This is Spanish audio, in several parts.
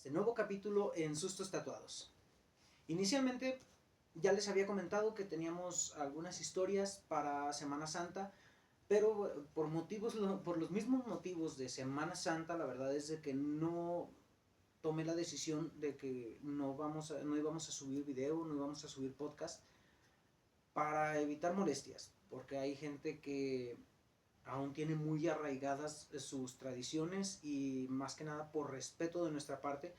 este nuevo capítulo en Sustos Tatuados. Inicialmente ya les había comentado que teníamos algunas historias para Semana Santa, pero por los mismos motivos de Semana Santa, la verdad es de que no tomé la decisión de que no íbamos a subir video, no íbamos a subir podcast para evitar molestias, porque hay gente que aún tiene muy arraigadas sus tradiciones y más que nada por respeto de nuestra parte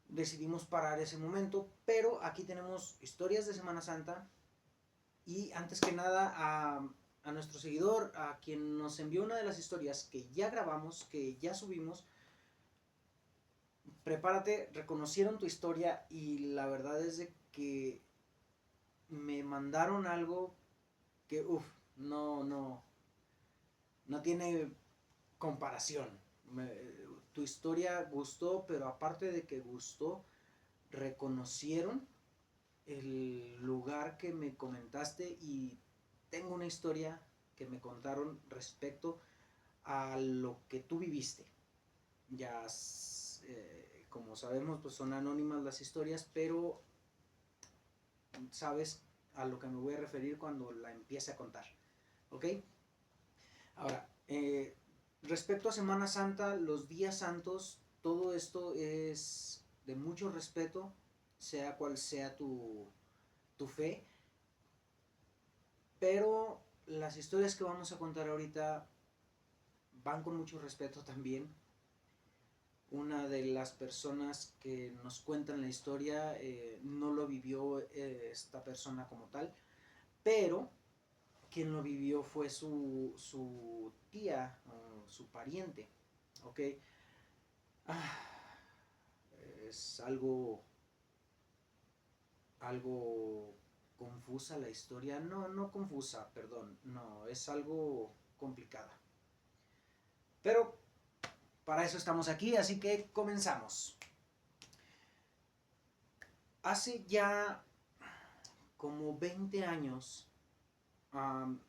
decidimos parar ese momento, pero aquí tenemos historias de Semana Santa y antes que nada a nuestro seguidor, a quien nos envió una de las historias que ya grabamos, que ya subimos. Prepárate, reconocieron tu historia y la verdad es de que me mandaron algo que, no tiene comparación. Tu historia gustó, pero aparte de que gustó, reconocieron el lugar que me comentaste y tengo una historia que me contaron respecto a lo que tú viviste. Ya, como sabemos, pues son anónimas las historias, pero sabes a lo que me voy a referir cuando la empiece a contar. ¿Ok? Ahora, respecto a Semana Santa, los días santos, todo esto es de mucho respeto, sea cual sea tu fe, pero las historias que vamos a contar ahorita van con mucho respeto también. Una de las personas que nos cuentan la historia no lo vivió esta persona como tal, pero quien lo vivió fue su tía o su pariente, ¿ok? Ah, es algo confusa la historia, no confusa, perdón, no, es algo complicada. Pero para eso estamos aquí, así que comenzamos. Hace ya como 20 años,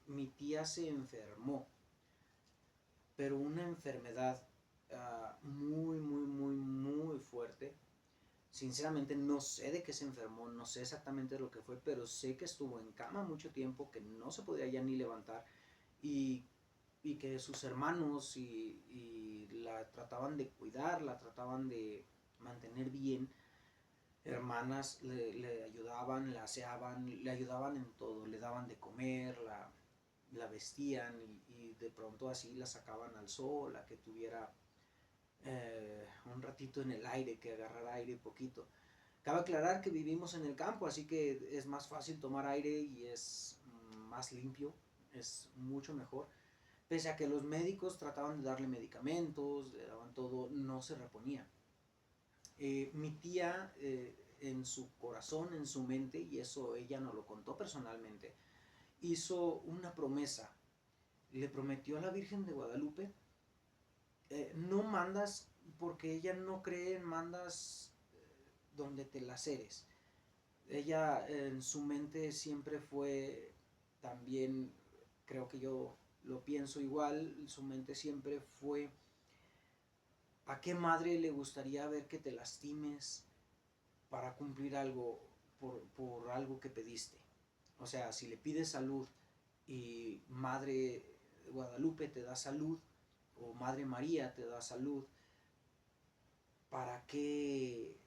mi tía se enfermó, pero una enfermedad muy fuerte. Sinceramente no sé de qué se enfermó, no sé exactamente lo que fue, pero sé que estuvo en cama mucho tiempo, que no se podía ya ni levantar y, y que sus hermanos y la trataban de cuidar, la trataban de mantener bien. Hermanas le ayudaban, la aseaban, le ayudaban en todo, le daban de comer, la vestían y de pronto así la sacaban al sol, a que tuviera un ratito en el aire, que agarrara aire poquito. Cabe aclarar que vivimos en el campo, así que es más fácil tomar aire y es más limpio, es mucho mejor. Pese a que los médicos trataban de darle medicamentos, le daban todo, no se reponía. Mi tía, en su corazón, en su mente, y eso ella nos lo contó personalmente, hizo una promesa. Le prometió a la Virgen de Guadalupe, no mandas, porque ella no cree en mandas donde te laceres. Ella en su mente siempre fue también, creo que yo lo pienso igual, su mente siempre fue: ¿a qué madre le gustaría ver que te lastimes para cumplir algo, por algo que pediste? O sea, si le pides salud y Madre Guadalupe te da salud, o Madre María te da salud, ¿para qué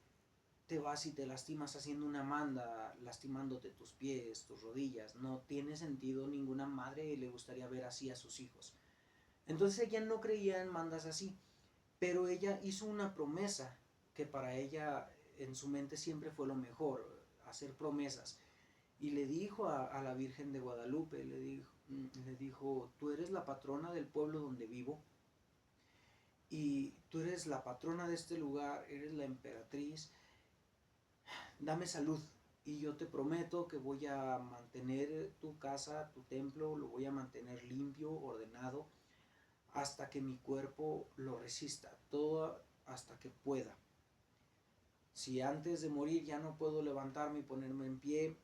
te vas y te lastimas haciendo una manda, lastimándote tus pies, tus rodillas? No tiene sentido, ninguna madre le gustaría ver así a sus hijos. Entonces ella no creía en mandas así, pero ella hizo una promesa que para ella en su mente siempre fue lo mejor, hacer promesas. Y le dijo a la Virgen de Guadalupe, le dijo: tú eres la patrona del pueblo donde vivo, y tú eres la patrona de este lugar, eres la emperatriz, dame salud. Y yo te prometo que voy a mantener tu casa, tu templo, lo voy a mantener limpio, ordenado, hasta que mi cuerpo lo resista, todo hasta que pueda. Si antes de morir ya no puedo levantarme y ponerme en pie,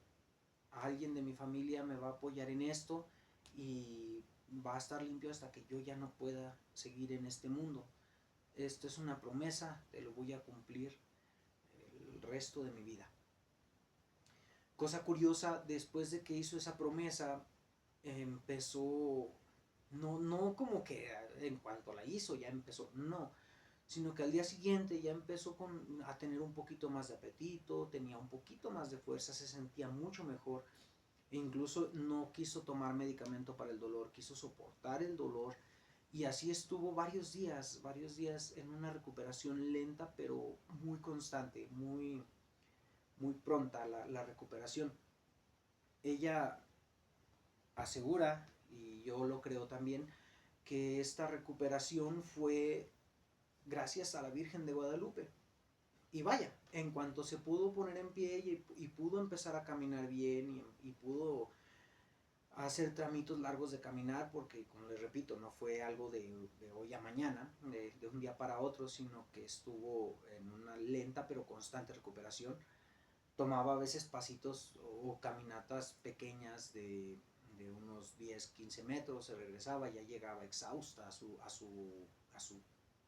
alguien de mi familia me va a apoyar en esto y va a estar limpio hasta que yo ya no pueda seguir en este mundo. esto es una promesa, te lo voy a cumplir el resto de mi vida. Cosa curiosa, después de que hizo esa promesa, empezó, no como que en cuanto la hizo ya empezó, no, sino que al día siguiente ya empezó a tener un poquito más de apetito, tenía un poquito más de fuerza, se sentía mucho mejor, e incluso no quiso tomar medicamento para el dolor, quiso soportar el dolor, y así estuvo varios días en una recuperación lenta, pero muy constante, muy pronta la recuperación. Ella asegura, y yo lo creo también, que esta recuperación fue gracias a la Virgen de Guadalupe. Y vaya, en cuanto se pudo poner en pie y pudo empezar a caminar bien y pudo hacer tramitos largos de caminar, porque como les repito, no fue algo de hoy a mañana, de un día para otro, sino que estuvo en una lenta pero constante recuperación. Tomaba a veces pasitos o caminatas pequeñas de unos 10, 15 metros, se regresaba, ya llegaba exhausta a su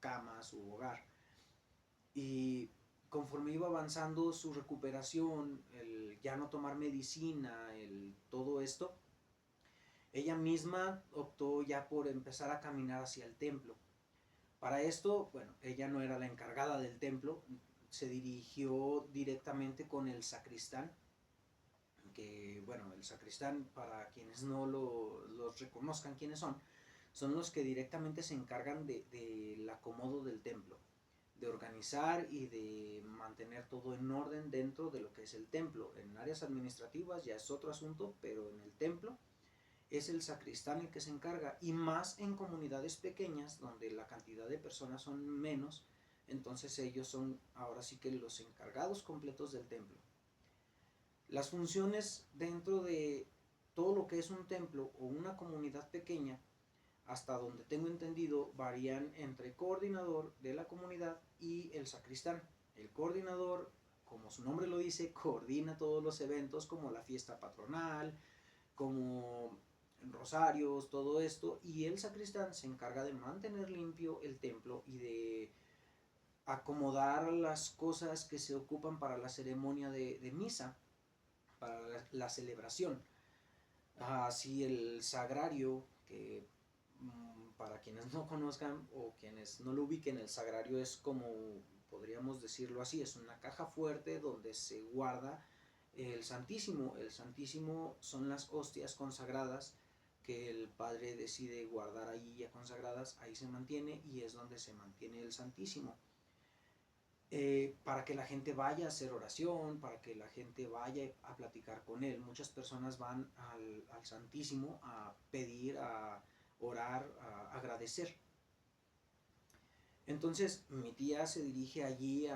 cama, a su hogar. Y conforme iba avanzando su recuperación, el ya no tomar medicina, todo esto, ella misma optó ya por empezar a caminar hacia el templo. Para esto, bueno, ella no era la encargada del templo, se dirigió directamente con el sacristán, que bueno, el sacristán, para quienes no los reconozcan quiénes son los que directamente se encargan del acomodo del templo, de organizar y de mantener todo en orden dentro de lo que es el templo. En áreas administrativas ya es otro asunto, pero en el templo es el sacristán el que se encarga, y más en comunidades pequeñas donde la cantidad de personas son menos, entonces ellos son ahora sí que los encargados completos del templo. Las funciones dentro de todo lo que es un templo o una comunidad pequeña, hasta donde tengo entendido, varían entre coordinador de la comunidad y el sacristán. El coordinador, como su nombre lo dice, coordina todos los eventos como la fiesta patronal, como rosarios, todo esto, y el sacristán se encarga de mantener limpio el templo y de acomodar las cosas que se ocupan para la ceremonia de misa, para la celebración. Así el sagrario, que para quienes no conozcan o quienes no lo ubiquen, el sagrario es como, podríamos decirlo así, es una caja fuerte donde se guarda el Santísimo. El Santísimo son las hostias consagradas que el Padre decide guardar ahí ya consagradas, ahí se mantiene y es donde se mantiene el Santísimo. Para que la gente vaya a hacer oración, para que la gente vaya a platicar con él. Muchas personas van al Santísimo a pedir, a orar, a agradecer. Entonces mi tía se dirige allí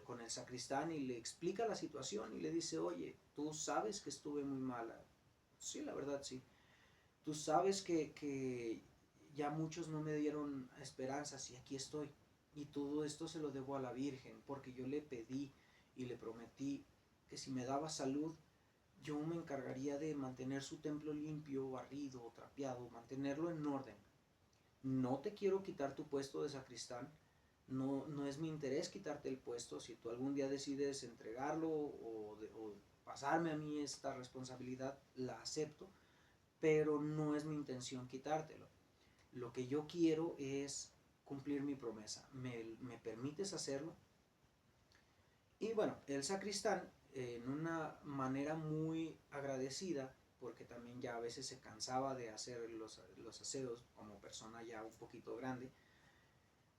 con el sacristán y le explica la situación y le dice, oye, tú sabes que estuve muy mala. Sí, la verdad sí. Tú sabes que ya muchos no me dieron esperanzas y aquí estoy. Y todo esto se lo debo a la Virgen, porque yo le pedí y le prometí que si me daba salud, yo me encargaría de mantener su templo limpio, barrido, trapeado, mantenerlo en orden. No te quiero quitar tu puesto de sacristán, no es mi interés quitarte el puesto. Si tú algún día decides entregarlo o pasarme a mí esta responsabilidad, la acepto, pero no es mi intención quitártelo. Lo que yo quiero es cumplir mi promesa. ¿Me permites hacerlo? Y bueno, el sacristán, en una manera muy agradecida, porque también ya a veces se cansaba de hacer los aseos como persona ya un poquito grande,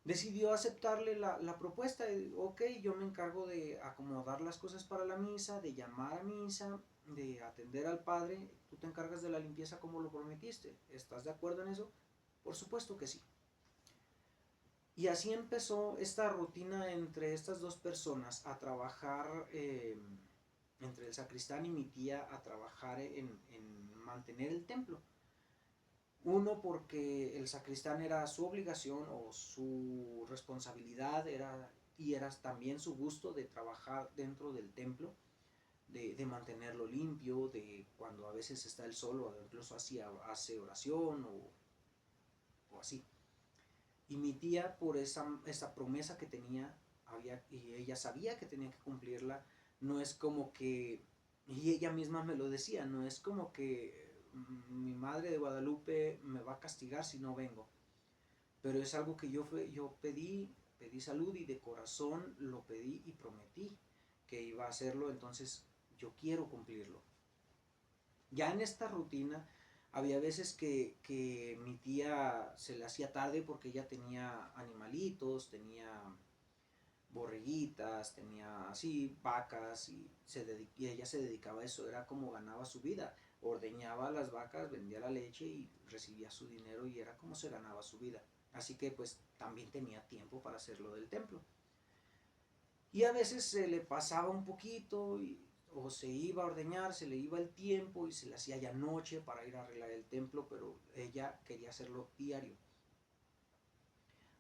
decidió aceptarle la propuesta. Ok, yo me encargo de acomodar las cosas para la misa, de llamar a misa, de atender al padre, tú te encargas de la limpieza como lo prometiste. ¿Estás de acuerdo en eso? Por supuesto que sí. Y así empezó esta rutina entre estas dos personas a trabajar, entre el sacristán y mi tía, a trabajar en mantener el templo. Uno, porque el sacristán era su obligación o su responsabilidad, y era también su gusto de trabajar dentro del templo, de mantenerlo limpio, de cuando a veces está el sol o incluso hace oración o así. Y mi tía, por esa promesa que tenía, y ella sabía que tenía que cumplirla, no es como que, y ella misma me lo decía, no es como que mi madre de Guadalupe me va a castigar si no vengo, pero es algo que yo pedí salud y de corazón lo pedí y prometí que iba a hacerlo, entonces yo quiero cumplirlo. Ya en esta rutina había veces que mi tía se le hacía tarde porque ella tenía animalitos, tenía borreguitas, tenía así vacas y ella se dedicaba a eso, era como ganaba su vida. Ordeñaba las vacas, vendía la leche y recibía su dinero y era como se ganaba su vida. Así que pues también tenía tiempo para hacerlo del templo. Y a veces se le pasaba un poquito o se iba a ordeñar, se le iba el tiempo y se le hacía ya noche para ir a arreglar el templo, pero ella quería hacerlo diario.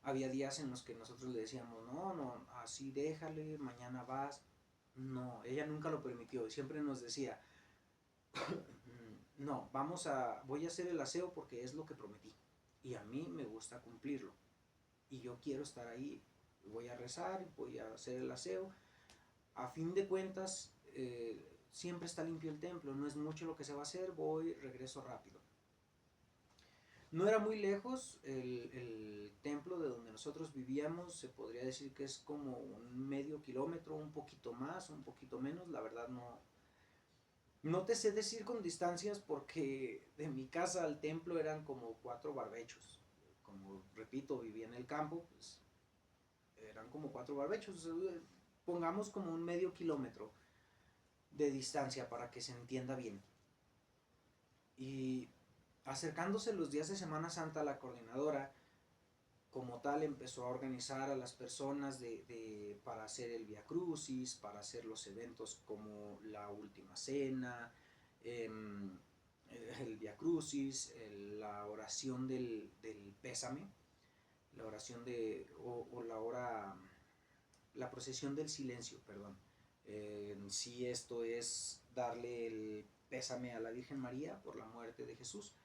Había días en los que nosotros le decíamos, no, no, así déjale, mañana vas. No, ella nunca lo permitió y siempre nos decía, no, voy a hacer el aseo porque es lo que prometí y a mí me gusta cumplirlo y yo quiero estar ahí, voy a rezar, voy a hacer el aseo. A fin de cuentas, siempre está limpio el templo, no es mucho lo que se va a hacer, voy, regreso rápido. No era muy lejos el templo de donde nosotros vivíamos, se podría decir que es como un medio kilómetro, un poquito más, un poquito menos, la verdad no te sé decir con distancias porque de mi casa al templo eran como 4 barbechos. Como repito, vivía en el campo, pues eran como 4 barbechos, pongamos como un medio kilómetro de distancia para que se entienda bien. Y acercándose los días de Semana Santa, la coordinadora como tal empezó a organizar a las personas para hacer el Via Crucis, para hacer los eventos como la Última Cena, el Via Crucis, la oración del pésame, la oración o la hora, la procesión del silencio, perdón. Sí, esto es darle el pésame a la Virgen María por la muerte de Jesús.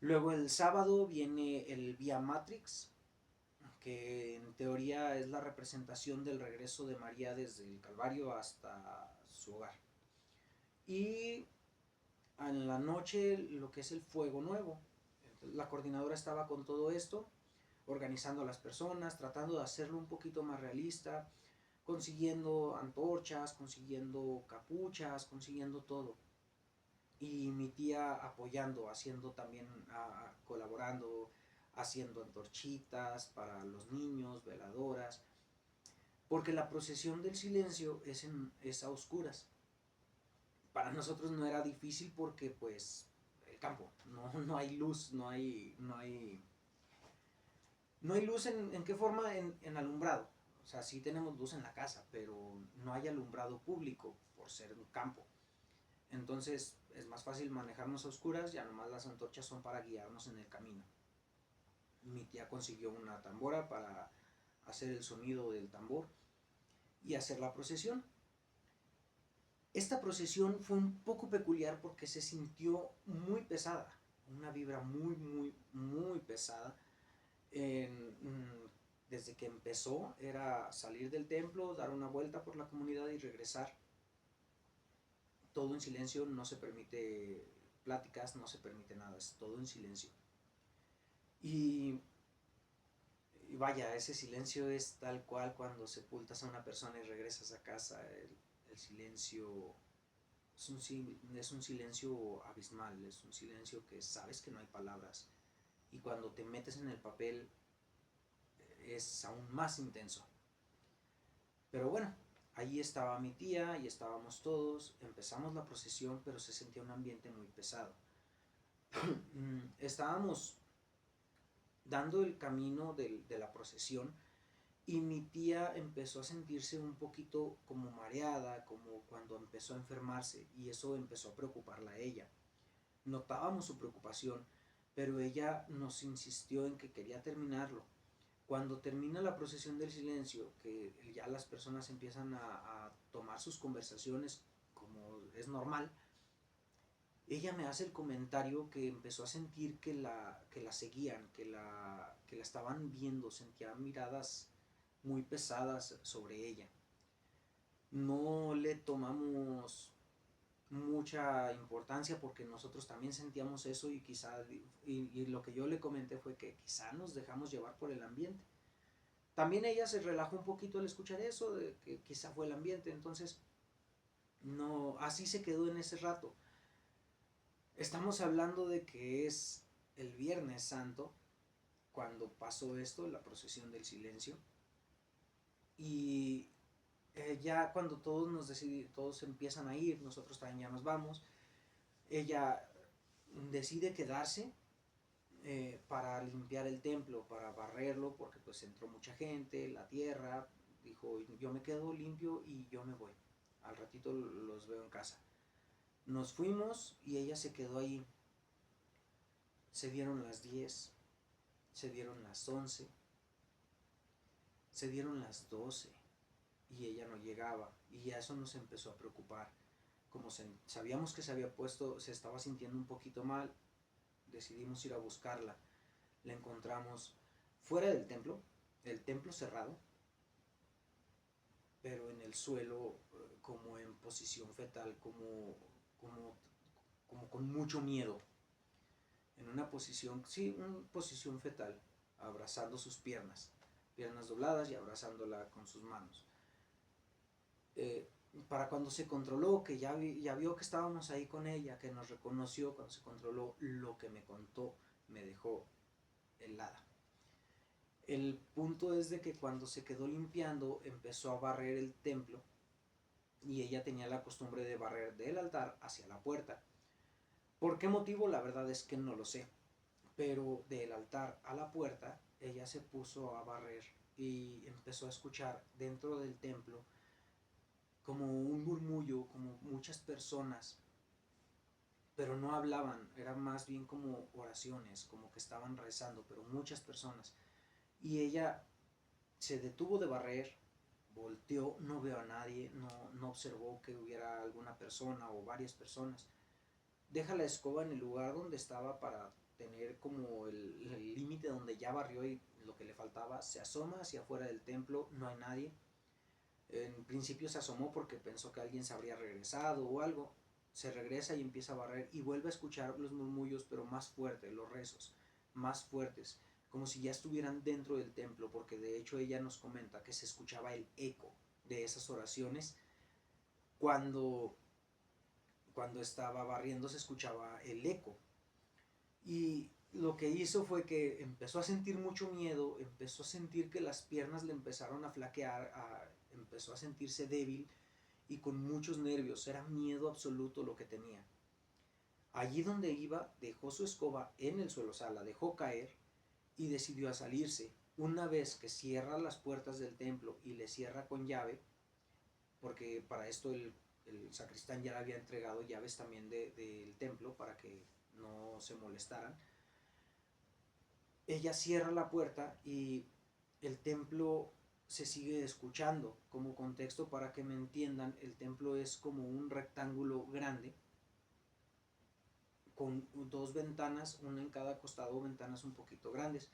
Luego el sábado viene el Via Matrix, que en teoría es la representación del regreso de María desde el Calvario hasta su hogar. Y en la noche lo que es el fuego nuevo. La coordinadora estaba con todo esto, organizando a las personas, tratando de hacerlo un poquito más realista, consiguiendo antorchas, consiguiendo capuchas, consiguiendo todo. Y mi tía apoyando, haciendo también, colaborando, haciendo antorchitas para los niños, veladoras, porque la procesión del silencio es a oscuras. Para nosotros no era difícil porque pues el campo, no hay luz, no hay luz en qué forma en alumbrado. O sea, sí tenemos luz en la casa, pero no hay alumbrado público por ser un campo. Entonces es más fácil manejarnos a oscuras, ya nomás las antorchas son para guiarnos en el camino. Mi tía consiguió una tambora para hacer el sonido del tambor y hacer la procesión. Esta procesión fue un poco peculiar porque se sintió muy pesada, una vibra muy, muy, muy pesada. Desde que empezó era salir del templo, dar una vuelta por la comunidad y regresar. Todo en silencio, no se permite pláticas, no se permite nada, es todo en silencio. Y, y vaya, ese silencio es tal cual cuando sepultas a una persona y regresas a casa, el silencio es un silencio abismal, es un silencio que sabes que no hay palabras. Y cuando te metes en el papel es aún más intenso. Pero bueno, ahí estaba mi tía y estábamos todos, empezamos la procesión, pero se sentía un ambiente muy pesado. Estábamos dando el camino de la procesión y mi tía empezó a sentirse un poquito como mareada, como cuando empezó a enfermarse, y eso empezó a preocuparla a ella. Notábamos su preocupación, pero ella nos insistió en que quería terminarlo. Cuando termina la procesión del silencio, que ya las personas empiezan a tomar sus conversaciones como es normal, ella me hace el comentario que empezó a sentir que la seguían, que la estaban viendo, sentía miradas muy pesadas sobre ella. No le tomamos mucha importancia porque nosotros también sentíamos eso y quizá, y lo que yo le comenté fue que quizá nos dejamos llevar por el ambiente. También ella se relajó un poquito al escuchar eso, de que quizá fue el ambiente, entonces no, así se quedó en ese rato. Estamos hablando de que es el Viernes Santo, cuando pasó esto, la procesión del silencio, y ya cuando todos empiezan a ir, nosotros también ya nos vamos, ella decide quedarse para limpiar el templo, para barrerlo, porque pues entró mucha gente, la tierra, dijo, yo me quedo limpio y yo me voy, al ratito los veo en casa. Nos fuimos y ella se quedó ahí. Se dieron las 10, se dieron las 11, se dieron las 12 y ella no llegaba, y a eso nos empezó a preocupar. Como sabíamos que se había puesto, se estaba sintiendo un poquito mal, decidimos ir a buscarla. La encontramos fuera del templo, el templo cerrado, pero en el suelo, como en posición fetal, como, como con mucho miedo, en una posición, sí, una posición fetal, abrazando sus piernas, piernas dobladas y abrazándola con sus manos. Eh, para cuando se controló, que ya vio que estábamos ahí con ella, que nos reconoció, cuando se controló, lo que me contó me dejó helada. El punto es de que cuando se quedó limpiando, empezó a barrer el templo, y ella tenía la costumbre de barrer del altar hacia la puerta. ¿Por qué motivo? La verdad es que no lo sé. Pero del altar a la puerta, ella se puso a barrer y empezó a escuchar dentro del templo como un murmullo, como muchas personas, pero no hablaban, eran más bien como oraciones, como que estaban rezando, pero muchas personas. Y ella se detuvo de barrer, volteó, no veo a nadie, no observó que hubiera alguna persona o varias personas. Deja la escoba en el lugar donde estaba para tener como el límite donde ya barrió y lo que le faltaba, se asoma hacia afuera del templo, no hay nadie. En principio se asomó porque pensó que alguien se habría regresado o algo. Se regresa y empieza a barrer y vuelve a escuchar los murmullos, pero más fuertes, los rezos, más fuertes, como si ya estuvieran dentro del templo, porque de hecho ella nos comenta que se escuchaba el eco de esas oraciones cuando, cuando estaba barriendo, se escuchaba el eco. Y lo que hizo fue que empezó a sentir mucho miedo, empezó a sentir que las piernas le empezaron a flaquear, empezó a sentirse débil y con muchos nervios, era miedo absoluto lo que tenía. Allí donde iba, dejó su escoba en el suelo, o sea, la dejó caer y decidió a salirse. Una vez que cierra las puertas del templo y le cierra con llave, porque para esto el sacristán ya le había entregado llaves también del templo para que no se molestaran, ella cierra la puerta y el templo se sigue escuchando. Como contexto para que me entiendan, el templo es como un rectángulo grande con dos ventanas, una en cada costado, ventanas un poquito grandes.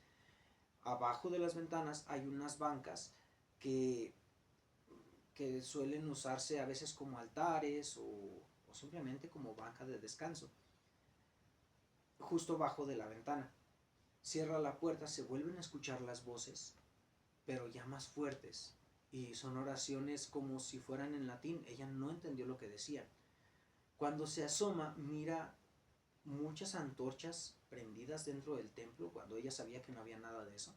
Abajo de las ventanas hay unas bancas que, que suelen usarse a veces como altares o simplemente como banca de descanso, justo abajo de la ventana. Cierra la puerta, se vuelven a escuchar las voces, pero ya más fuertes, y son oraciones como si fueran en latín. Ella no entendió lo que decían. Cuando se asoma, mira muchas antorchas prendidas dentro del templo, cuando ella sabía que no había nada de eso,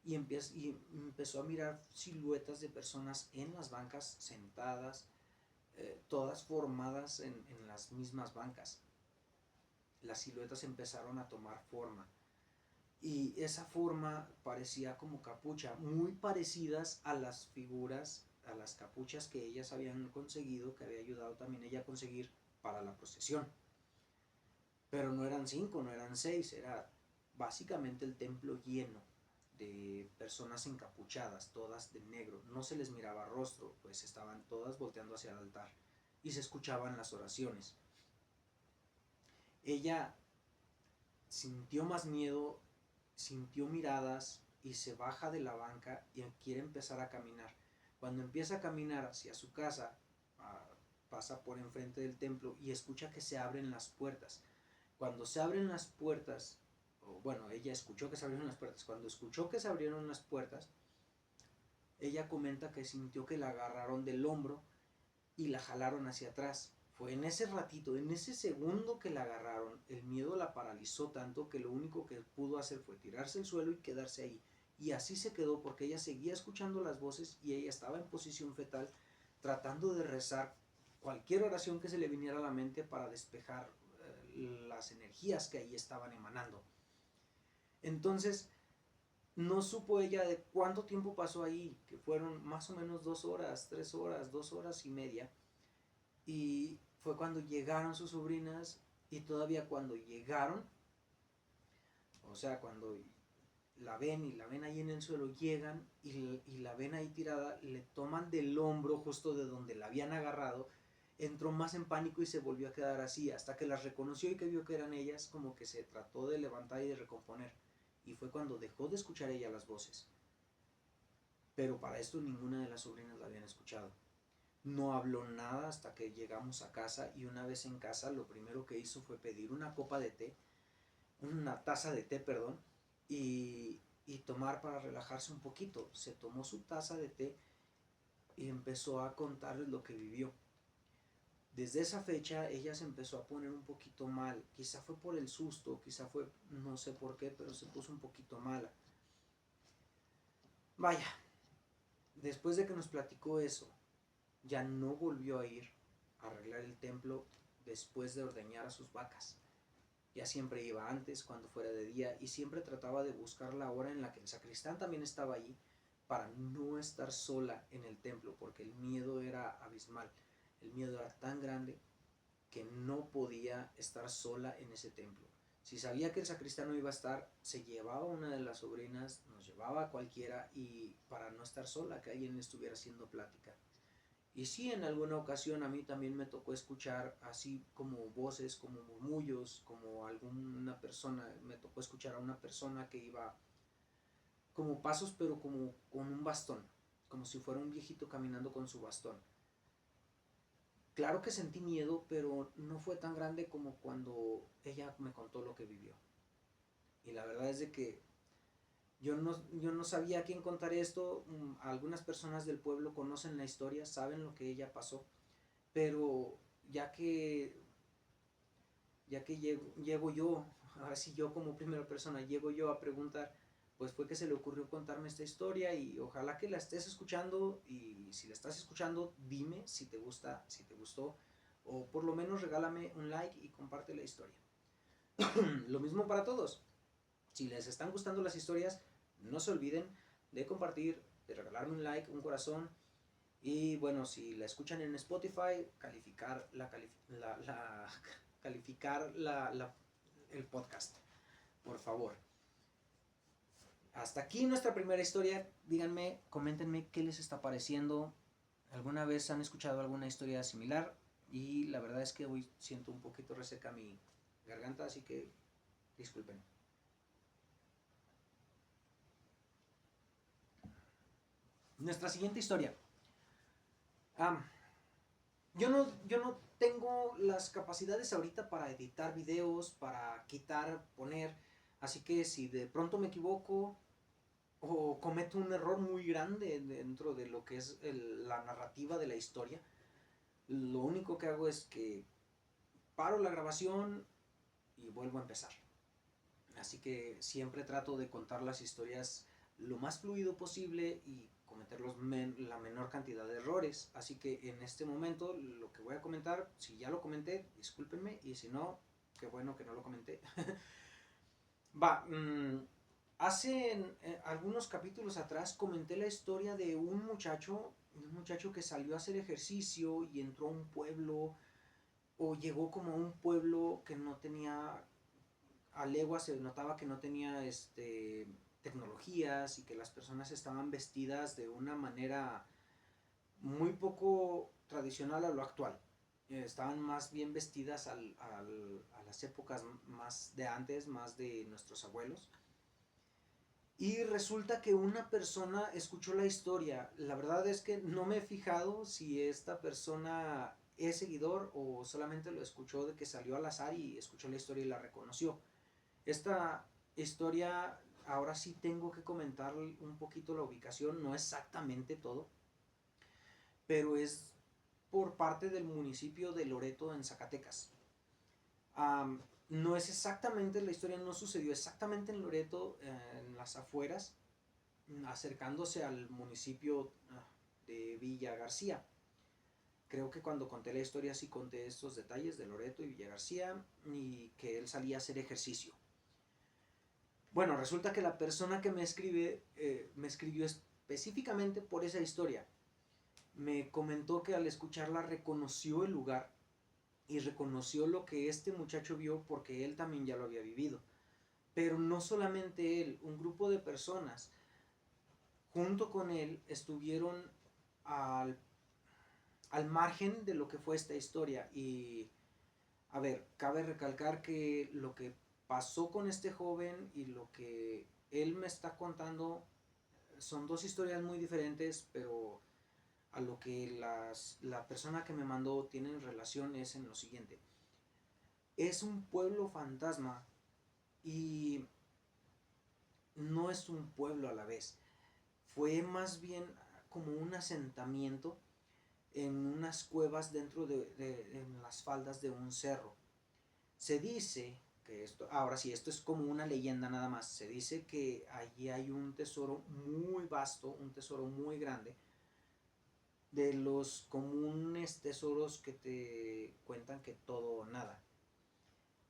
y empezó a mirar siluetas de personas en las bancas sentadas, todas formadas en las mismas bancas. Las siluetas empezaron a tomar forma, y esa forma parecía como capucha, muy parecidas a las figuras, a las capuchas que ellas habían conseguido, que había ayudado también ella a conseguir para la procesión. Pero no eran 5, no eran 6, era básicamente el templo lleno de personas encapuchadas, todas de negro. No se les miraba rostro, pues estaban todas volteando hacia el altar y se escuchaban las oraciones. Ella sintió más miedo, sintió miradas y se baja de la banca y quiere empezar a caminar. Cuando empieza a caminar hacia su casa, pasa por enfrente del templo y escucha que se abren las puertas. Cuando se abren las puertas, bueno, ella escuchó que se abrieron las puertas. Cuando escuchó que se abrieron las puertas, ella comenta que sintió que la agarraron del hombro y la jalaron hacia atrás. Fue en ese ratito, en ese segundo que la agarraron, el miedo la paralizó tanto que lo único que pudo hacer fue tirarse al suelo y quedarse ahí. Y así se quedó porque ella seguía escuchando las voces y ella estaba en posición fetal tratando de rezar cualquier oración que se le viniera a la mente para despejar las energías que ahí estaban emanando. Entonces, no supo ella de cuánto tiempo pasó ahí, que fueron más o menos 2 horas, 3 horas, 2 horas y media. Y fue cuando llegaron sus sobrinas y todavía cuando llegaron, o sea, cuando la ven y la ven ahí en el suelo, llegan y la ven ahí tirada, le toman del hombro justo de donde la habían agarrado, entró más en pánico y se volvió a quedar así, hasta que las reconoció y que vio que eran ellas, como que se trató de levantar y de recomponer. Y fue cuando dejó de escuchar ella las voces. Pero para esto ninguna de las sobrinas la habían escuchado. No habló nada hasta que llegamos a casa y una vez en casa lo primero que hizo fue pedir una copa de té, una taza de té, perdón, y tomar para relajarse un poquito. Se tomó su taza de té y empezó a contarles lo que vivió. Desde esa fecha ella se empezó a poner un poquito mal, quizá fue por el susto, quizá fue, no sé por qué, pero se puso un poquito mala. Vaya, después de que nos platicó eso, ya no volvió a ir a arreglar el templo después de ordeñar a sus vacas. Ya siempre iba antes, cuando fuera de día, y siempre trataba de buscar la hora en la que el sacristán también estaba allí para no estar sola en el templo, porque el miedo era abismal. El miedo era tan grande que no podía estar sola en ese templo. Si sabía que el sacristán no iba a estar, se llevaba a una de las sobrinas, nos llevaba a cualquiera y para no estar sola, que alguien estuviera haciendo plática. Y sí, en alguna ocasión a mí también me tocó escuchar así como voces, como murmullos, como alguna persona, me tocó escuchar a una persona que iba como pasos, pero como con un bastón, como si fuera un viejito caminando con su bastón. Claro que sentí miedo, pero no fue tan grande como cuando ella me contó lo que vivió. Y la verdad es de que yo no sabía a quién contar esto. Algunas personas del pueblo conocen la historia, saben lo que ella pasó, pero ya que llego yo, ahora sí yo como primera persona, llego yo a preguntar, pues fue que se le ocurrió contarme esta historia y ojalá que la estés escuchando y si la estás escuchando, dime si te gusta, si te gustó o por lo menos regálame un like y comparte la historia. Lo mismo para todos. Si les están gustando las historias, no se olviden de compartir, de regalarme un like, un corazón. Y bueno, si la escuchan en Spotify, calificar el podcast, por favor. Hasta aquí nuestra primera historia. Díganme, coméntenme qué les está pareciendo. ¿Alguna vez han escuchado alguna historia similar? Y la verdad es que hoy siento un poquito reseca mi garganta, así que disculpen. Nuestra siguiente historia. Ah, yo no tengo las capacidades ahorita para editar videos, para quitar, poner. Así que si de pronto me equivoco o cometo un error muy grande dentro de lo que es la narrativa de la historia, lo único que hago es que paro la grabación y vuelvo a empezar. Así que siempre trato de contar las historias lo más fluido posible y cometer la menor cantidad de errores. Así que en este momento lo que voy a comentar, si ya lo comenté, discúlpenme, y si no, qué bueno que no lo comenté. Va, hace algunos capítulos atrás comenté la historia de un muchacho que salió a hacer ejercicio y entró a un pueblo o llegó como a un pueblo que no tenía, a leguas se notaba que no tenía tecnologías y que las personas estaban vestidas de una manera muy poco tradicional a lo actual. estaban más bien vestidas a las épocas más de antes, más de nuestros abuelos. Y resulta que una persona escuchó la historia. La verdad es que no me he fijado si esta persona es seguidor o solamente lo escuchó de que salió al azar y escuchó la historia y la reconoció. Esta historia, ahora sí tengo que comentar un poquito la ubicación, no exactamente todo, pero es por parte del municipio de Loreto en Zacatecas. No es exactamente, la historia no sucedió exactamente en Loreto, en las afueras, acercándose al municipio de Villa García. Creo que cuando conté la historia sí conté estos detalles de Loreto y Villa García y que él salía a hacer ejercicio. Bueno, resulta que la persona que me escribió específicamente por esa historia. Me comentó que al escucharla reconoció el lugar y reconoció lo que este muchacho vio porque él también ya lo había vivido. Pero no solamente él, un grupo de personas junto con él estuvieron al, al margen de lo que fue esta historia. Y, a ver, cabe recalcar que lo que pasó con este joven y lo que él me está contando son dos historias muy diferentes, pero a lo que la persona que me mandó tiene en relación es en lo siguiente. Es un pueblo fantasma y no es un pueblo a la vez. Fue más bien como un asentamiento en unas cuevas dentro en las faldas de un cerro. Se dice que esto, ahora sí, esto es como una leyenda nada más. Se dice que allí hay un tesoro muy vasto, un tesoro muy grande, de los comunes tesoros que te cuentan que todo o nada.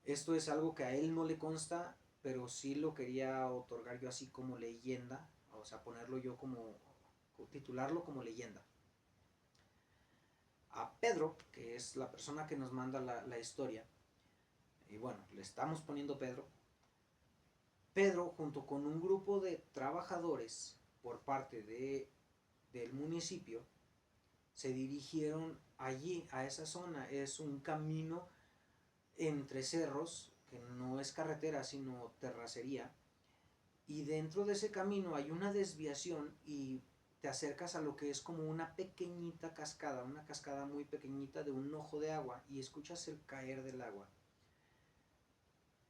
Esto es algo que a él no le consta, pero sí lo quería otorgar yo así como leyenda, o sea, ponerlo yo como, titularlo como leyenda. A Pedro, que es la persona que nos manda la historia, y bueno, le estamos poniendo Pedro. Pedro, junto con un grupo de trabajadores por parte del municipio, se dirigieron allí, a esa zona. Es un camino entre cerros, que no es carretera, sino terracería. Y dentro de ese camino hay una desviación y te acercas a lo que es como una pequeñita cascada, una cascada muy pequeñita de un ojo de agua y escuchas el caer del agua.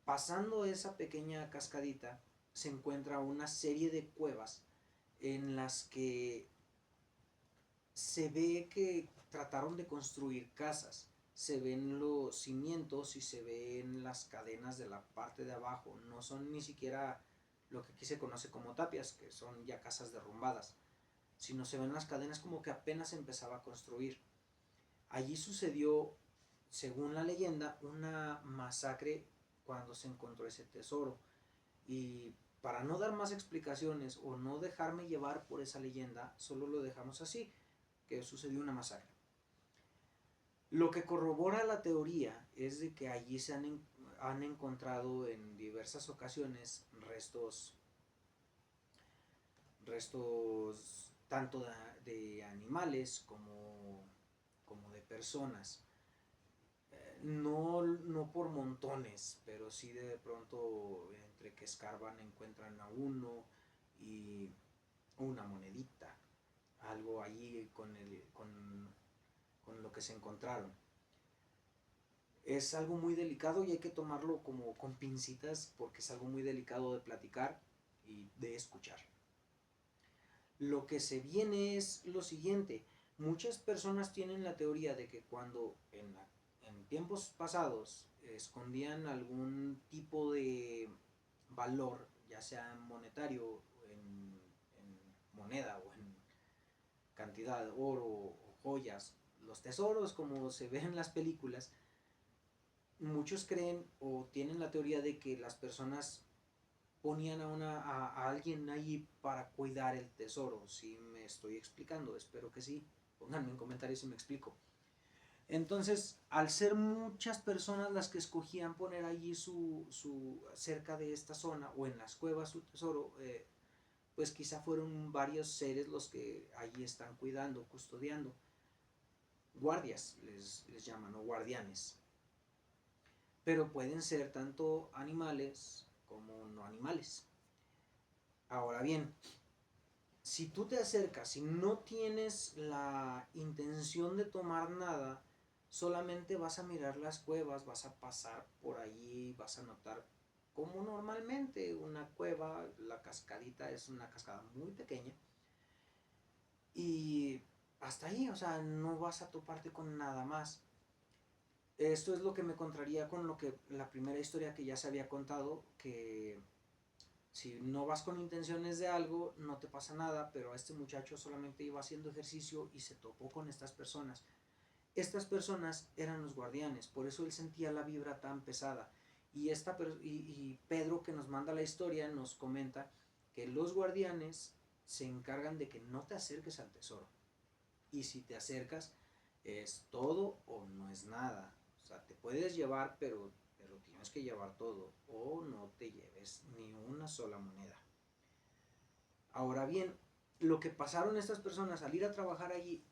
Pasando esa pequeña cascadita se encuentra una serie de cuevas en las que se ve que trataron de construir casas. Se ven los cimientos y se ven las cadenas de la parte de abajo. No son ni siquiera lo que aquí se conoce como tapias, que son ya casas derrumbadas, sino se ven las cadenas como que apenas se empezaba a construir. Allí sucedió, según la leyenda, una masacre cuando se encontró ese tesoro. Y para no dar más explicaciones o no dejarme llevar por esa leyenda, solo lo dejamos así, que sucedió una masacre. Lo que corrobora la teoría es de que allí han encontrado en diversas ocasiones restos tanto de animales como de personas. No por montones, pero sí de pronto entre que escarban encuentran a uno y una monedita, algo allí con lo que se encontraron. Es algo muy delicado y hay que tomarlo como con pincitas porque es algo muy delicado de platicar y de escuchar. Lo que se viene es lo siguiente. Muchas personas tienen la teoría de que cuando en tiempos pasados escondían algún tipo de valor, ya sea monetario, en moneda o en cantidad de oro o joyas, los tesoros como se ve en las películas, muchos creen o tienen la teoría de que las personas ponían a alguien allí para cuidar el tesoro. Si me estoy explicando, espero que sí. Pónganme en comentarios si me explico. Entonces, al ser muchas personas las que escogían poner allí cerca de esta zona o en las cuevas su tesoro, pues quizá fueron varios seres los que allí están cuidando, custodiando. guardias, les llaman, o guardianes. Pero pueden ser tanto animales como no animales. Ahora bien, si tú te acercas y no tienes la intención de tomar nada, solamente vas a mirar las cuevas, vas a pasar por allí, vas a notar como normalmente una cueva, la cascadita es una cascada muy pequeña y hasta ahí, o sea, no vas a toparte con nada más. Esto es lo que me contraría con lo que la primera historia que ya se había contado, que si no vas con intenciones de algo, no te pasa nada, pero este muchacho solamente iba haciendo ejercicio y se topó con estas personas. Estas personas eran los guardianes, por eso él sentía la vibra tan pesada. Y Pedro, que nos manda la historia, nos comenta que los guardianes se encargan de que no te acerques al tesoro. Y si te acercas, es todo o no es nada. O sea, te puedes llevar, pero tienes que llevar todo. O no te lleves ni una sola moneda. Ahora bien, lo que pasaron estas personas al ir a trabajar allí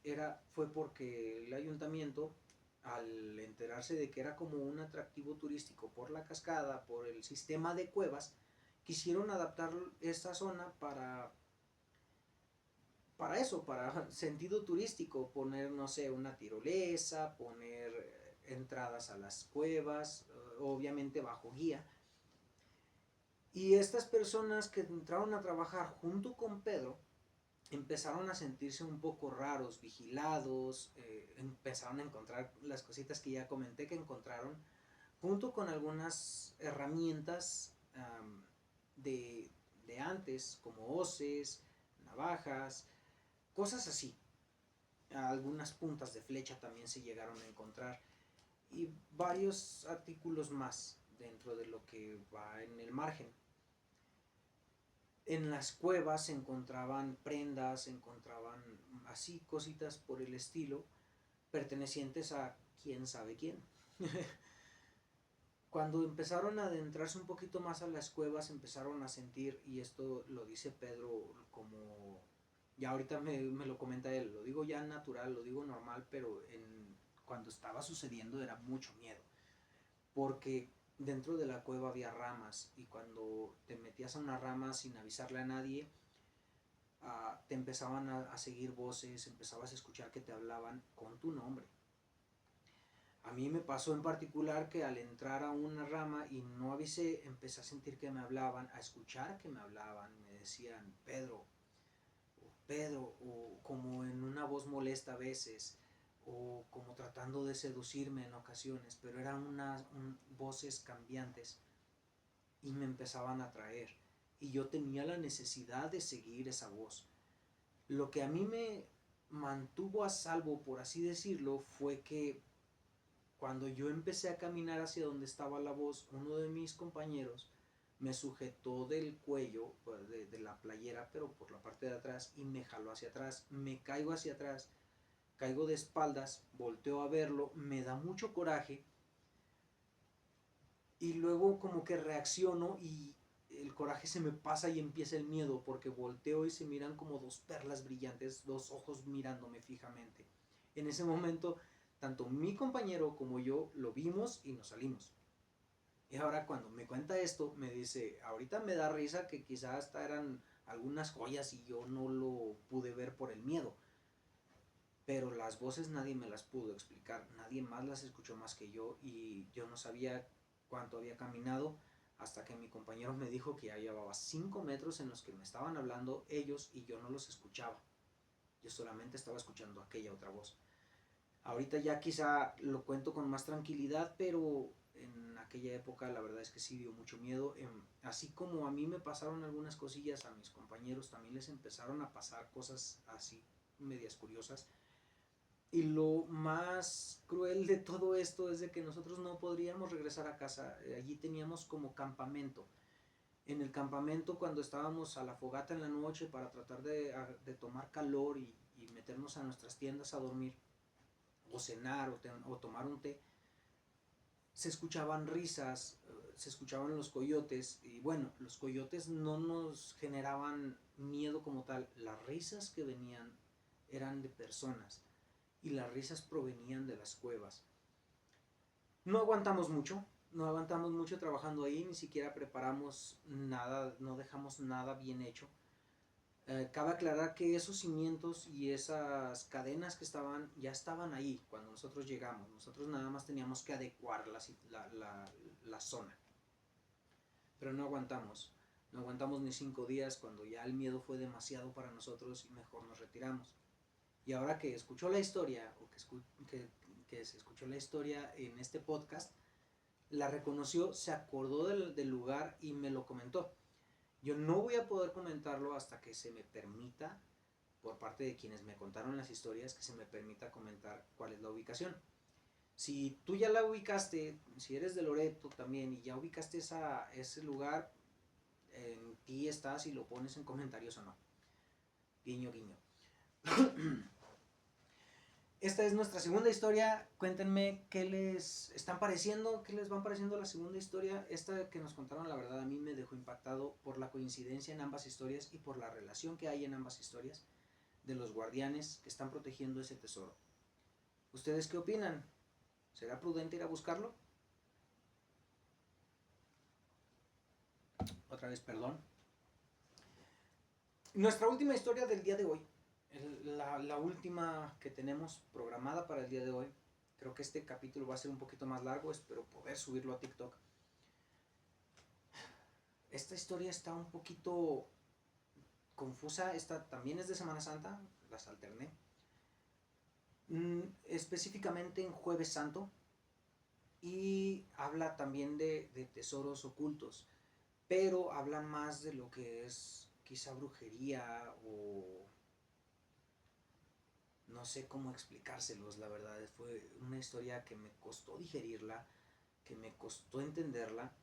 fue porque el ayuntamiento, al enterarse de que era como un atractivo turístico por la cascada, por el sistema de cuevas, quisieron adaptar esta zona para eso, para sentido turístico, poner, no sé, una tirolesa, poner entradas a las cuevas, obviamente bajo guía. Y estas personas que entraron a trabajar junto con Pedro empezaron a sentirse un poco raros, vigilados, empezaron a encontrar las cositas que ya comenté que encontraron, junto con algunas herramientas de, de antes, como hoces, navajas, cosas así. Algunas puntas de flecha también se llegaron a encontrar y varios artículos más dentro de lo que va en el margen. En las cuevas se encontraban prendas, se encontraban así cositas por el estilo, pertenecientes a quién sabe quién. Cuando empezaron a adentrarse un poquito más a las cuevas, empezaron a sentir, y esto lo dice Pedro como, ya ahorita me lo comenta él, lo digo ya natural, lo digo normal, pero cuando estaba sucediendo era mucho miedo, porque dentro de la cueva había ramas y cuando te metías a una rama sin avisarle a nadie, te empezaban a seguir voces, empezabas a escuchar que te hablaban con tu nombre. A mí me pasó en particular que al entrar a una rama y no avisé, empecé a sentir que me hablaban, a escuchar que me hablaban, me decían Pedro, Pedro, o como en una voz molesta a veces, o como tratando de seducirme en ocasiones, pero eran voces cambiantes y me empezaban a atraer. Y yo tenía la necesidad de seguir esa voz. Lo que a mí me mantuvo a salvo, por así decirlo, fue que cuando yo empecé a caminar hacia donde estaba la voz, uno de mis compañeros me sujetó del cuello, pues, de la playera, pero por la parte de atrás, y me jaló hacia atrás. Me caigo hacia atrás, caigo de espaldas, volteo a verlo, me da mucho coraje, y luego como que reacciono y el coraje se me pasa y empieza el miedo, porque volteo y se miran como dos perlas brillantes, dos ojos mirándome fijamente. En ese momento, tanto mi compañero como yo lo vimos y nos salimos. Y ahora cuando me cuenta esto, me dice, ahorita me da risa que quizás hasta eran algunas joyas y yo no lo pude ver por el miedo. Pero las voces nadie me las pudo explicar, nadie más las escuchó más que yo y yo no sabía cuánto había caminado hasta que mi compañero me dijo que ya llevaba 5 metros en los que me estaban hablando ellos y yo no los escuchaba. Yo solamente estaba escuchando aquella otra voz. Ahorita ya quizá lo cuento con más tranquilidad, pero en aquella época la verdad es que sí dio mucho miedo. Así como a mí me pasaron algunas cosillas, a mis compañeros también les empezaron a pasar cosas así medias curiosas. Y lo más cruel de todo esto es de que nosotros no podríamos regresar a casa. Allí teníamos como campamento. En el campamento, cuando estábamos a la fogata en la noche para tratar de tomar calor y meternos a nuestras tiendas a dormir, o cenar, o tomar un té, se escuchaban risas, se escuchaban los coyotes. Y bueno, los coyotes no nos generaban miedo como tal. Las risas que venían eran de personas y las risas provenían de las cuevas. No aguantamos mucho, no aguantamos mucho trabajando ahí, ni siquiera preparamos nada, no dejamos nada bien hecho. Cabe aclarar que esos cimientos y esas cadenas que ya estaban ahí cuando nosotros llegamos. Nosotros nada más teníamos que adecuar la zona. Pero no aguantamos. No aguantamos ni 5 días cuando ya el miedo fue demasiado para nosotros y mejor nos retiramos. Y ahora que escuchó la historia, o que se escuchó la historia en este podcast, la reconoció, se acordó del lugar y me lo comentó. Yo no voy a poder comentarlo hasta que se me permita, por parte de quienes me contaron las historias, que se me permita comentar cuál es la ubicación. Si tú ya la ubicaste, si eres de Loreto también y ya ubicaste ese lugar, en ti está si lo pones en comentarios o no. Guiño, guiño. Esta es nuestra segunda historia. Cuéntenme qué les están pareciendo, qué les van pareciendo la segunda historia. Esta que nos contaron, la verdad, a mí me dejó impactado por la coincidencia en ambas historias y por la relación que hay en ambas historias de los guardianes que están protegiendo ese tesoro. ¿Ustedes qué opinan? ¿Será prudente ir a buscarlo? Otra vez, perdón. Nuestra última historia del día de hoy, la última que tenemos programada para el día de hoy. Creo que este capítulo va a ser un poquito más largo, espero poder subirlo a TikTok. Esta historia está un poquito confusa, esta también es de Semana Santa, las alterné. Específicamente en Jueves Santo, y habla también de tesoros ocultos, pero habla más de lo que es quizá brujería o no sé cómo explicárselos, la verdad. Fue una historia que me costó digerirla, que me costó entenderla,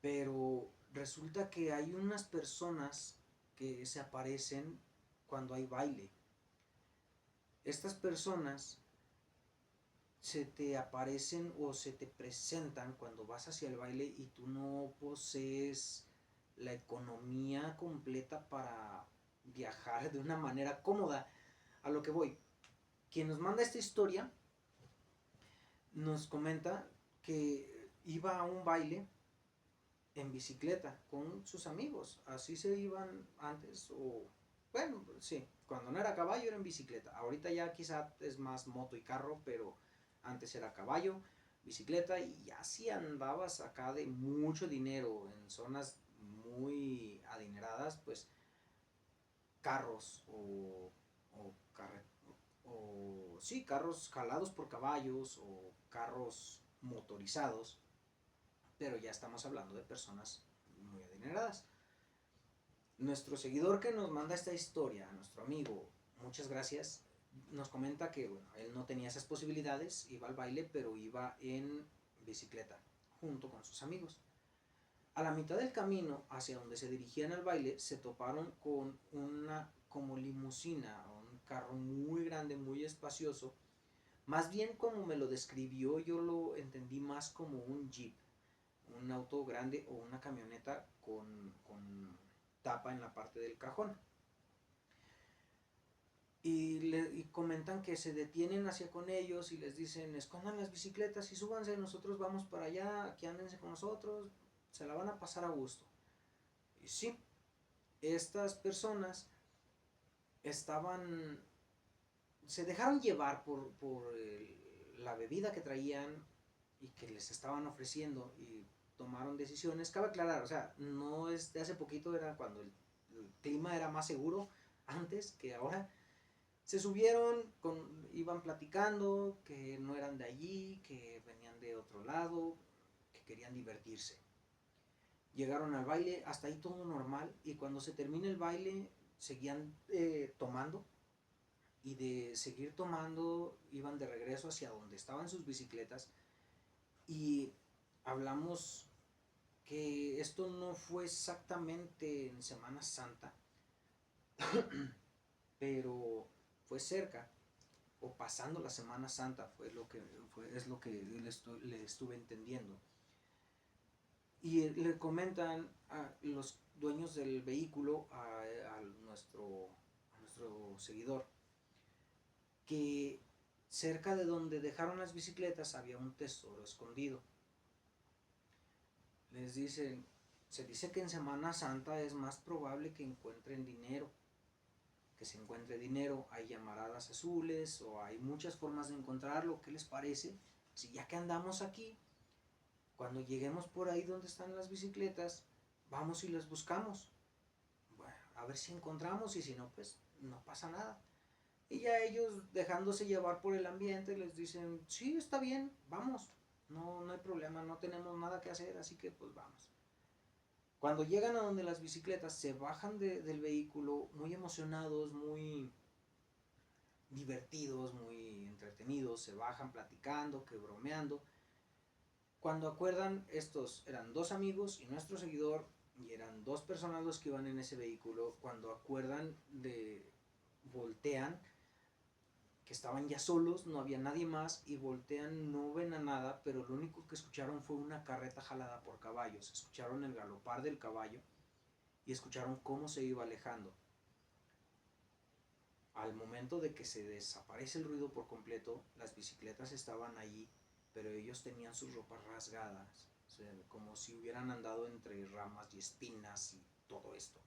pero resulta que hay unas personas que se aparecen cuando hay baile. Estas personas se te aparecen o se te presentan cuando vas hacia el baile y tú no posees la economía completa para viajar de una manera cómoda. A lo que voy, quien nos manda esta historia nos comenta que iba a un baile en bicicleta con sus amigos. Así se iban antes, o bueno, sí, cuando no era caballo era en bicicleta. Ahorita ya quizá es más moto y carro, pero antes era caballo, bicicleta, y ya si andabas acá de mucho dinero en zonas muy adineradas, pues carros o sí, carros jalados por caballos o carros motorizados, pero ya estamos hablando de personas muy adineradas. Nuestro seguidor que nos manda esta historia, nuestro amigo, muchas gracias, nos comenta que bueno, él no tenía esas posibilidades, iba al baile, pero iba en bicicleta, junto con sus amigos. A la mitad del camino hacia donde se dirigían al baile, se toparon con una como limusina, un carro muy grande, muy espacioso. Más bien como me lo describió, yo lo entendí más como un jeep, un auto grande o una camioneta con tapa en la parte del cajón. Y comentan que se detienen hacia con ellos y les dicen: escondan las bicicletas y súbanse, nosotros vamos para allá, aquí ándense con nosotros, se la van a pasar a gusto. Y sí, estas personas estaban, se dejaron llevar por la bebida que traían y que les estaban ofreciendo, y tomaron decisiones. Cabe aclarar, o sea, no es de hace poquito, era cuando el clima era más seguro antes que ahora. Se subieron, iban platicando que no eran de allí, que venían de otro lado, que querían divertirse. Llegaron al baile, hasta ahí todo normal, y cuando se termina el baile seguían tomando, y de seguir tomando iban de regreso hacia donde estaban sus bicicletas. Y hablamos que esto no fue exactamente en Semana Santa, pero fue cerca o pasando la Semana Santa, es lo que le estuve entendiendo. Y le comentan a los dueños del vehículo a nuestro seguidor que cerca de donde dejaron las bicicletas había un tesoro escondido. Les dicen, se dice que en Semana Santa es más probable que encuentren dinero, que se encuentre dinero, hay llamaradas azules o hay muchas formas de encontrarlo. ¿Qué les parece? Si ya que andamos aquí, cuando lleguemos por ahí donde están las bicicletas, vamos y las buscamos. Bueno, a ver si encontramos y si no, pues no pasa nada. Y ya ellos, dejándose llevar por el ambiente, les dicen, sí, está bien, vamos. No, no hay problema, no tenemos nada que hacer, así que pues vamos. Cuando llegan a donde las bicicletas, se bajan del vehículo muy emocionados, muy divertidos, muy entretenidos, se bajan platicando, que bromeando. Cuando acuerdan, estos eran dos amigos y nuestro seguidor, y eran dos personas los que iban en ese vehículo. Cuando acuerdan, voltean, que estaban ya solos, no había nadie más, y voltean, no ven a nada, pero lo único que escucharon fue una carreta jalada por caballos. Escucharon el galopar del caballo y escucharon cómo se iba alejando. Al momento de que se desaparece el ruido por completo, las bicicletas estaban allí, pero ellos tenían sus ropas rasgadas, o sea, como si hubieran andado entre ramas y espinas y todo esto.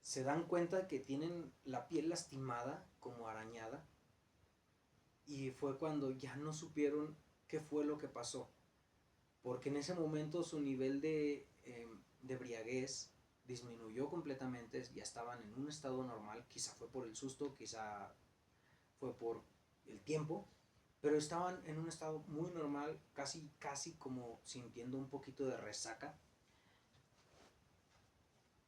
Se dan cuenta que tienen la piel lastimada, como arañada, y fue cuando ya no supieron qué fue lo que pasó, porque en ese momento su nivel de embriaguez disminuyó completamente, ya estaban en un estado normal, quizá fue por el susto, quizá fue por el tiempo, pero estaban en un estado muy normal, casi como sintiendo un poquito de resaca.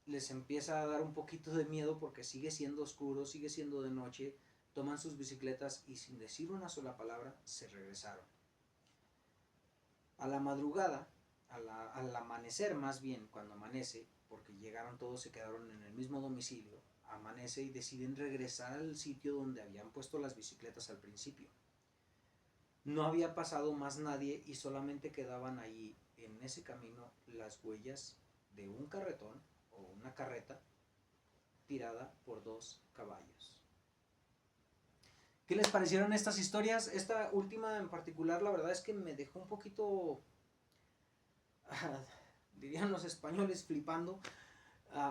Les empieza a dar un poquito de miedo porque sigue siendo oscuro, sigue siendo de noche. Toman sus bicicletas y sin decir una sola palabra se regresaron. A la madrugada, al amanecer más bien, cuando amanece, porque llegaron todos, se quedaron en el mismo domicilio, amanece y deciden regresar al sitio donde habían puesto las bicicletas al principio. No había pasado más nadie y solamente quedaban allí en ese camino las huellas de un carretón o una carreta tirada por dos caballos. ¿Qué les parecieron estas historias? Esta última en particular, la verdad es que me dejó un poquito, dirían los españoles, flipando.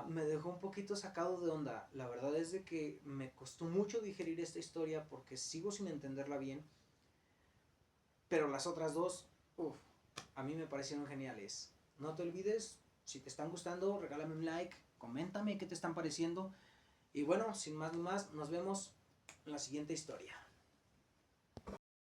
Me dejó un poquito sacado de onda. La verdad es de que me costó mucho digerir esta historia porque sigo sin entenderla bien. Pero las otras dos, a mí me parecieron geniales. No te olvides, si te están gustando, regálame un like, coméntame qué te están pareciendo. Y bueno, sin más ni más, nos vemos en la siguiente historia.